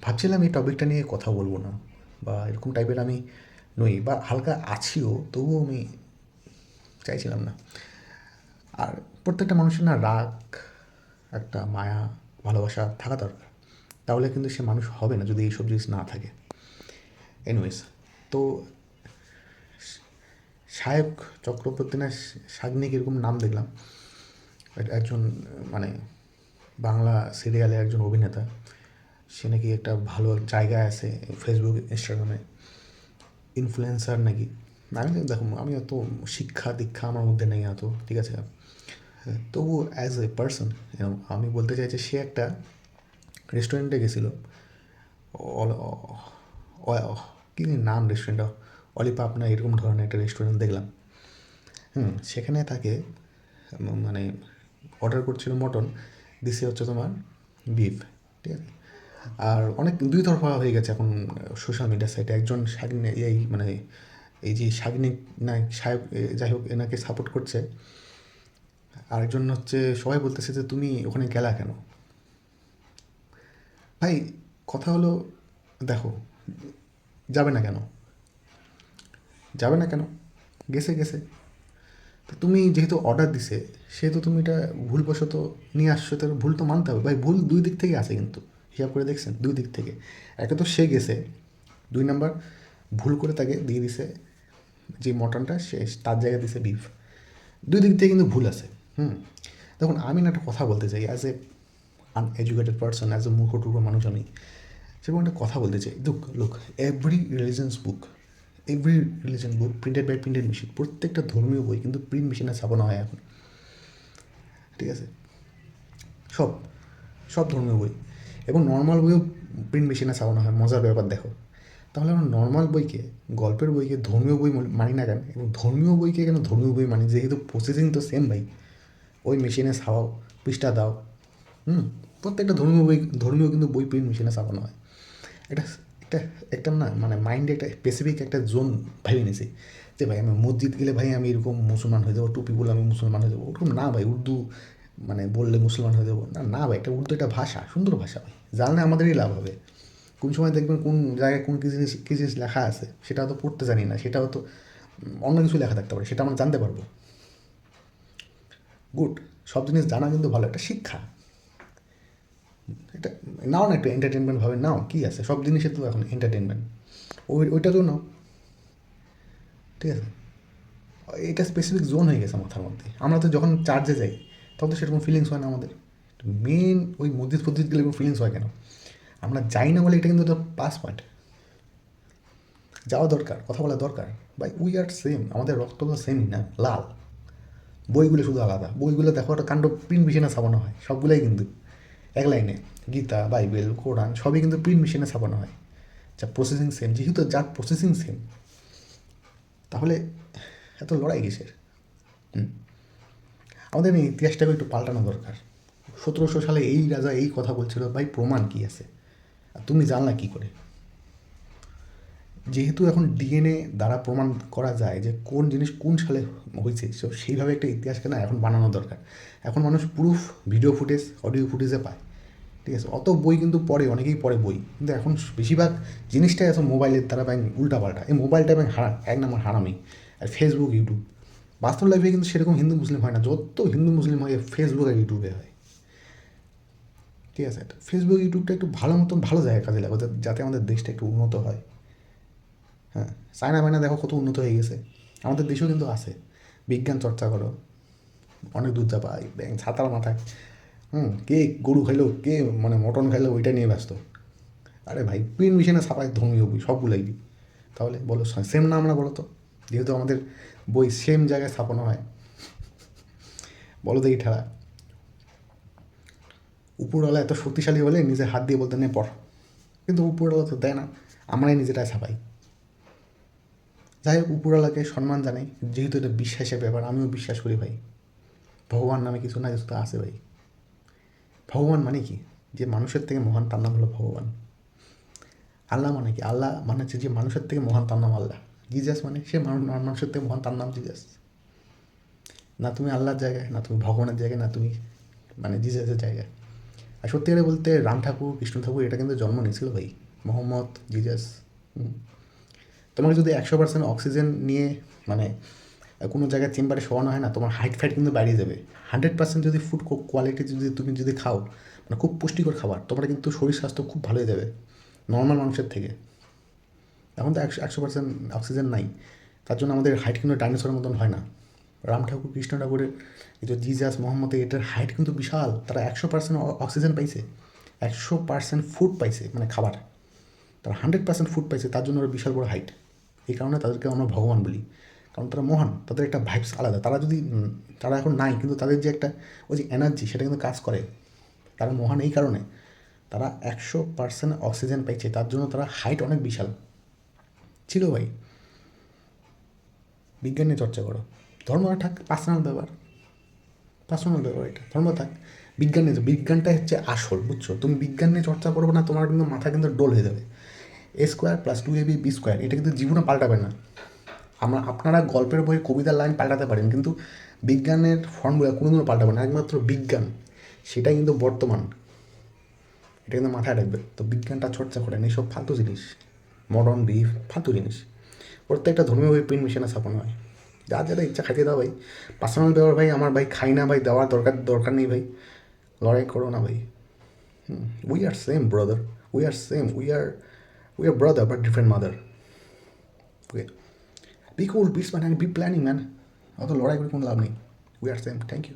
ভাবছিলাম এই টপিকটা নিয়ে কথা বলবো না, বা এরকম টাইপের আমি নই, বা হালকা আছিও, তবুও আমি চাইছিলাম না। আর প্রত্যেকটা মানুষের না রাগ, একটা মায়া, ভালোবাসা থাকা দরকার। তাহলে কিন্তু সে মানুষ হবে না যদি এইসব জিনিস না থাকে। এনিওয়েজ, তো সায়ক চক্রবর্তী না সাগ্নিক এরকম নাম দেখলাম, একজন মানে বাংলা সিরিয়ালে একজন অভিনেতা। সে নাকি একটা ভালো জায়গায় আছে ফেসবুক ইনস্টাগ্রামে, ইনফ্লুয়েন্সার নাকি। আমি তো দেখো, আমি অত শিক্ষা দীক্ষা আমার মধ্যে নেই এত, ঠিক আছে। তবু অ্যাজ এ পার্সন আমি বলতে চাই যে সে একটা রেস্টুরেন্টে গেছিলো। কী নাম রেস্টুরেন্টটা, অলিপাপ না এরকম ধরনের একটা রেস্টুরেন্ট দেখলাম। সেখানে তাকে মানে অর্ডার করছিল মটন, দিছে হচ্ছে তোমার বিফ, ঠিক আছে। আর অনেক দুই তরফা হয়ে গেছে এখন সোশ্যাল মিডিয়া সাইটে। একজন শাগনি এই মানে এই যে শাগনিক না সাহেব, যাই হোক, এনাকে সাপোর্ট করছে। আরেকজন হচ্ছে সবাই বলতেছে যে তুমি ওখানে গেলা কেন। ভাই, কথা হলো, দেখো, যাবে না কেন, যাবে না কেন, গেছে গেছে। তো তুমি যেহেতু অর্ডার দিছে, সেহেতু তুমি এটা ভুলবশত নিয়ে আসছো, তার ভুল তো মানতে হবে ভাই। ভুল দুই দিক থেকে আছে কিন্তু, হিসাব করে দেখছেন, দুই দিক থেকে। একটা তো সে গেছে, দুই নাম্বার ভুল করে তাকে দিয়ে দিছে যে মটনটা, সে তার জায়গায় দিছে বিফ। দুই দিক থেকে কিন্তু ভুল আছে। দেখুন, আমি না একটা কথা বলতে চাই as a uneducated person, as a মূর্খ টুর্খ মানুষ আমি, সেরকম একটা কথা বলতে চাই। Look look, every religion book printed by printed machine, প্রত্যেকটা ধর্মীয় বই কিন্তু প্রিন্ট মেশিনে ছাপানো হয় এখন, ঠিক আছে। সব সব ধর্মীয় বই এবং নর্মাল বইও প্রিন্ট মেশিনে ছাপানো হয়। মজার ব্যাপার দেখো, তাহলে আমরা নর্মাল বইকে, গল্পের বইকে ধর্মীয় বই মানি না কেন, এবং ধর্মীয় বইকে কেন ধর্মীয় বই মানি? যেহেতু প্রসেসিং তো সেম ভাই, ওই মেশিনে ছাপাও, পৃষ্ঠা দাও। হুম প্রত্যেকটা ধর্মীয় কিন্তু বই প্রিন্ট মেশিনে ছাপানো হয়। এটা একটা একটা না মানে মাইন্ডে একটা স্পেসিফিক একটা জোন ভেবে নিয়েছি যে ভাই আমি মসজিদ গেলে ভাই আমি এরকম মুসলমান হয়ে যাবো, টুপি বলে আমি মুসলমান হয়ে যাবো, ওরকম না ভাই। উর্দু মানে বললে মুসলমান হয়ে যাবো না, না ভাই। একটা উর্দু একটা ভাষা, সুন্দর ভাষা ভাই, জানলে আমাদেরই লাভ হবে। কোন সময় দেখবেন কোন জায়গায় কোন কী জিনিস লেখা আছে, সেটাও তো পড়তে জানি না, সেটাও তো অন্য কিছু লেখা থাকতে পারে, সেটা আমরা জানতে পারবো। গুড, সব জিনিস জানা কিন্তু ভালো একটা শিক্ষা। এটা নাও না, একটু এন্টারটেনমেন্ট ভাবে নাও, কী আছে, সব জিনিসের তো এখন এন্টারটেনমেন্ট। ওইটা তো নাও, ঠিক আছে। এটা স্পেসিফিক জোন হয়ে গেছে মাথার মধ্যে। আমরা তো যখন চার্জে যাই তখন তো সেরকম ফিলিংস হয় না আমাদের। মেন ওই মসজিদ গেলে কোনো ফিলিংস হয় কেন? আমরা যাই না বলে এটা কিন্তু একটা পাস পয়েন্ট। যাওয়া দরকার, কথা বলা দরকার। বাই উই আর সেম, আমাদের রক্ত তো সেমই না, লাল। বইগুলো শুধু আলাদা। বইগুলো দেখো একটা কাণ্ড প্রিন্ট মেশিনে ছাপানো হয়, সবগুলোই কিন্তু এক লাইনে। গীতা, বাইবেল, কোরআন সবই কিন্তু প্রিন্ট মেশিনে ছাপানো হয়। যা প্রসেসিং সেম, যেহেতু যার প্রসেসিং সেম, তাহলে এত লড়াই কিসের? আমাদের এই ইতিহাসটাকে একটু পাল্টানো দরকার। 1700 সালে এই রাজা এই কথা বলছিল, ভাই প্রমাণ কী আছে? আর তুমি জানলা কী করে? যেহেতু এখন ডিএনএ দ্বারা প্রমাণ করা যায় যে কোন জিনিস কোন সালে হয়েছে, সো সেইভাবে একটা ইতিহাসকে না এখন বানানো দরকার। এখন মানুষ প্রুফ ভিডিও ফুটেজ, অডিও ফুটেজে পায়, ঠিক আছে। অত বই কিন্তু পড়ে, অনেকেই পড়ে বই, কিন্তু এখন বেশিরভাগ জিনিসটাই এখন মোবাইলের দ্বারা ব্যাং উল্টাপাল্টা। এই মোবাইলটা ব্যাং এক নম্বর হারামি। আর ফেসবুক, ইউটিউব, বাস্তব লাইফে কিন্তু সেরকম হিন্দু মুসলিম হয় না। যত হিন্দু মুসলিম হয় ফেসবুক আর ইউটিউবে হয়, ঠিক আছে। ফেসবুক ইউটিউবটা একটু ভালো মতন ভালো জায়গায় কাজে লাগো, যাতে আমাদের দেশটা একটু উন্নত হয়। হ্যাঁ, চায়না মায়না দেখো কত উন্নত হয়ে গেছে, আমাদের দেশেও কিন্তু আছে। বিজ্ঞান চর্চা করো, অনেক দূর যাবা। ব্যাং ছাতার মাথায় কে গরু খাইলো, কে মানে মটন খাইলো, ওইটা নিয়ে ব্যস্ত। আরে ভাই, প্রিন্ট মেশিনে ছাপায় ধর্মীয় বই সবগুলাই। তাহলে বলো সেম না আমরা, বলো তো? যেহেতু আমাদের বই সেম জায়গায় ছাপানো হয়, বলো দেখি ঠেলা। উপরওয়ালা এত শক্তিশালী হলে নিজের হাত দিয়ে বলতে নে পড়, কিন্তু উপরওয়ালা তো দেয় না, আমরাই নিজেরাই ছাপাই। যাই হোক, উপরওয়ালাকে সম্মান জানাই, যেহেতু এটা বিশ্বাসের ব্যাপার। আমিও বিশ্বাস করি ভাই, ভগবান নামে কিছু না কিছু তো আছে ভাই। ভগবান মানে কি? যে মানুষের থেকে মহান, তার নাম হলো ভগবান। আল্লাহ মানে কি? আল্লাহ মানে হচ্ছে যে মানুষের থেকে মহান, তার নাম আল্লাহ। জিজাস মানে সে মানুষের থেকে মহান, তার নাম জিজাস। না তুমি আল্লাহর জায়গায়, না তুমি ভগবানের জায়গায়, না তুমি মানে জিজাসের জায়গায়। আর সত্যি করে বলতে রাম ঠাকুর কৃষ্ণ ঠাকুর এটা কিন্তু জন্ম নিয়েছিল ভাই, মোহাম্মদ, জিজাস। তোমাকে যদি 100% অক্সিজেন নিয়ে মানে কোনো জায়গায় চেম্বারে শোয়ানো হয় না, তোমার হাইট ফাইট কিন্তু বাড়িয়ে যাবে। 100% যদি ফুড কোয়ালিটি যদি তুমি যদি খাও, মানে খুব পুষ্টিকর খাবার, তোমার কিন্তু শরীর স্বাস্থ্য খুব ভালো হয়ে যাবে নর্মাল মানুষের থেকে। এখন তো 100% অক্সিজেন নাই, তার জন্য আমাদের হাইট কিন্তু ডাইনোসরের মতন হয় না। রাম ঠাকুর কৃষ্ণ ঠাকুরের এই যে জিজাস মোহাম্মদ, এটার হাইট কিন্তু বিশাল। তারা 100% অক্সিজেন পাইছে, 100% ফুড পাইছে, মানে খাবার। তারা 100% ফুড পাইছে, তার জন্য ওরা বিশাল বড় হাইট। এই কারণে তাদেরকে আমরা ভগবান বলি, কারণ তারা মহান, তাদের একটা ভাইবস আলাদা। তারা যদি তারা এখন নাই, কিন্তু তাদের যে একটা ওই যে এনার্জি, সেটা কিন্তু কাজ করে। তারা মহান এই কারণে, তারা 100% অক্সিজেন পাইছে, তার জন্য তারা হাইট অনেক বিশাল ছিল ভাই। বিজ্ঞান নিয়ে চর্চা করো, ধর্ম থাক পার্সোনাল ব্যাপার, পার্সোনাল ব্যাপার, এটা ধর্ম থাক, বিজ্ঞান নিয়ে, বিজ্ঞানটাই হচ্ছে আসল, বুঝছো? তুমি বিজ্ঞান নিয়ে চর্চা করবে না, তোমার কিন্তু মাথা কিন্তু ডোল হয়ে যাবে। A² + 2AB B², এটা কিন্তু জীবনে পাল্টাবে না। আপনারা গল্পের বই কবিতার লাইন পাল্টাতে পারেন, কিন্তু বিজ্ঞানের ফর্মুলা কোনোদিনও পাল্টাবে না। একমাত্র বিজ্ঞান, সেটাই কিন্তু বর্তমান, এটা কিন্তু মাথায় রাখবে। তো বিজ্ঞানটা চর্চা করেন, এইসব ফালতু জিনিস, মডার্ন বিফ ফালতু জিনিস। প্রত্যেকটা ধর্মীয় বই প্রিন্ট মেশিনে ছাপানো হয়, যার যেটা ইচ্ছা খাইতে দাও ভাই। পার্সোনাল ব্যাপার ভাই, আমার ভাই খাই না ভাই, দেওয়ার দরকার নেই ভাই, লড়াই করো না ভাই। We are same brother, we are brother but different mother. Okay, be cool, be smart and be planning man. অত লড়াই করে কোনো লাভ নেই। We are same. Thank you.